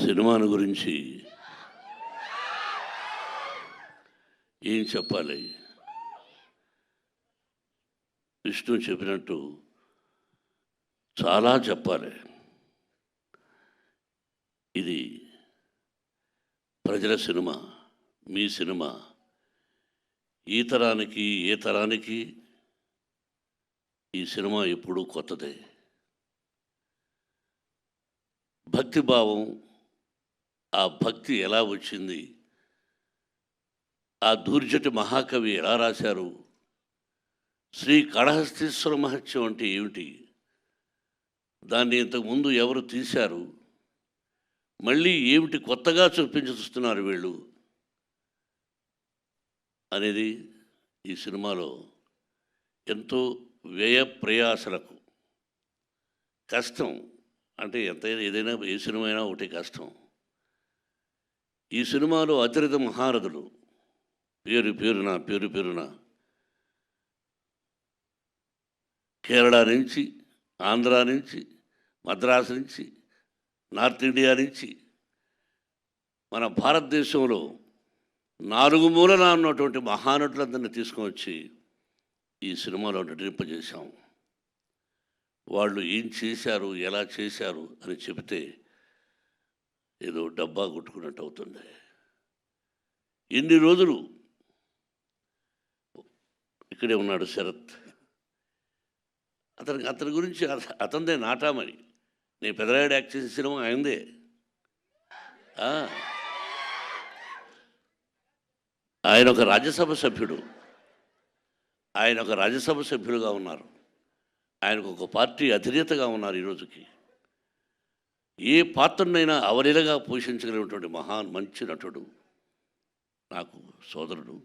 సినిమాను గురించి ఏం చెప్పాలి? విష్ణు చెప్పినట్టు చాలా చెప్పాలి. ఇది ప్రజల సినిమా, మీ సినిమా. ఈ తరానికి ఏ తరానికి ఈ సినిమా ఎప్పుడూ కొత్తదే. భక్తిభావం, ఆ భక్తి ఎలా వచ్చింది, ఆ దూర్జటి మహాకవి ఎలా రాశారు, శ్రీ కాళహస్తీశ్వర మహత్యం అంటే ఏమిటి, దాన్ని ఇంతకుముందు ఎవరు తీశారు, మళ్ళీ ఏమిటి కొత్తగా చూస్తున్నారు వీళ్ళు అనేది ఈ సినిమాలో ఎంతో వ్యయ ప్రయాసలకు కష్టం. అంటే ఎంతైనా ఏదైనా ఏ సినిమా అయినా ఒకటి కష్టం. ఈ సినిమాలో అతిరథ మహారథులు పేరు పేరున కేరళ నుంచి, ఆంధ్ర నుంచి, మద్రాసు నుంచి, నార్త్ ఇండియా నుంచి, మన భారతదేశంలో 4 మూలల ఉన్నటువంటి మహానటులందరినీ తీసుకొని వచ్చి ఈ సినిమాలో నటింపజేశాం. వాళ్ళు ఏం చేశారు, ఎలా చేశారు అని చెబితే ఏదో డబ్బా కొట్టుకున్నట్టు అవుతుంది. ఎన్ని రోజులు ఇక్కడే ఉన్నాడు శరత్. అతని గురించి అతనిదే నాటామని. నేను పెదరాయుడు యాక్ట్ చేసిన సినిమా అయిందే. ఆయన ఒక రాజ్యసభ సభ్యులుగా ఉన్నారు. ఆయనకు ఒక పార్టీ అధినేతగా ఉన్నారు. ఈరోజుకి ఏ పాత్రనైనా అవలీలగా పోషించగలిగినటువంటి మంచి నటుడు, నాకు సోదరుడు.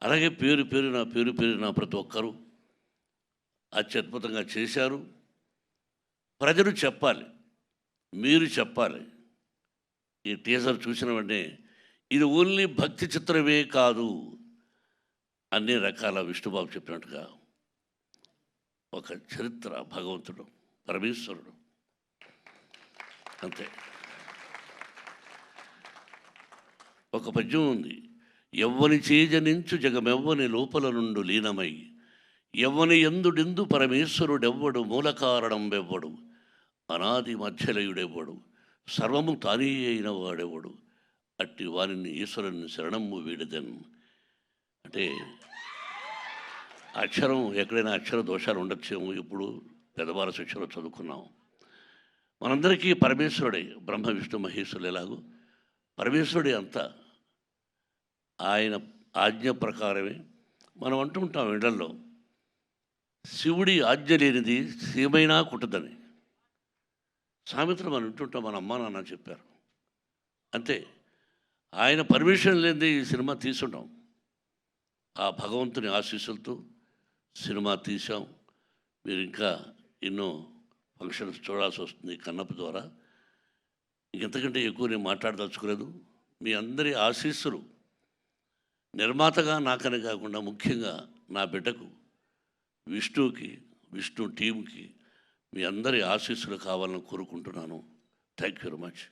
అలాగే పేరున ప్రతి ఒక్కరూ అత్యద్భుతంగా చేశారు. ప్రజలు చెప్పాలి, మీరు చెప్పాలి. ఈ టీజర్ చూసిన వెంటనే ఇది ఓన్లీ భక్తి చిత్రమే కాదు, అన్ని రకాల విష్ణుబాబు చెప్పినట్టుగా ఒక చరిత్ర, భగవంతుడు, పరమేశ్వరుడు, అంతే. ఒక పద్యం ఉంది, ఎవ్వని చేజనించు జగమెవ్వని లోపల నుండు లీనమై, ఎవ్వని ఎందుడెందు పరమేశ్వరుడెవ్వడు, మూల కారణం వెవ్వడు, అనాది మధ్యలయుడెవ్వడు, సర్వము తానే అయిన వాడెవ్వడు, అట్టి వారిని ఈశ్వరుని శరణము వీడదన్. అంటే అక్షరం ఎక్కడైనా అక్షర దోషాలు ఉండొచ్చేమో. ఇప్పుడు పెద్దవాళ్ళ శిక్షలో చదువుకున్నాం. మనందరికీ పరమేశ్వరుడే, బ్రహ్మ విష్ణు మహేశ్వరులు ఎలాగో పరమేశ్వరుడే అంతా. ఆయన ఆజ్ఞ ప్రకారమే మనం అంటుంటాం ఇళ్లలో, శివుడి ఆజ్ఞ లేనిది సీమైనా కుట్టదని. సామెతలు మనం వింటుంటాం, మన అమ్మా నాన్న చెప్పారు, అంతే. ఆయన పర్మిషన్ లేనిదే ఈ సినిమా తీసుంటాం. ఆ భగవంతుని ఆశీస్సులతో సినిమా తీసాం. మీరు ఇంకా ఎన్నో ఫంక్షన్స్ చూడాల్సి వస్తుంది కన్నప్ప ద్వారా. ఇంకెంతకంటే ఎక్కువ నేను మాట్లాడదలుచుకోలేదు. మీ అందరి ఆశీస్సులు నిర్మాతగా నాకని కాకుండా ముఖ్యంగా నా బిడ్డకు విష్ణుకి, విష్ణు టీంకి మీ అందరి ఆశీస్సులు కావాలని కోరుకుంటున్నాను. Thank you very much.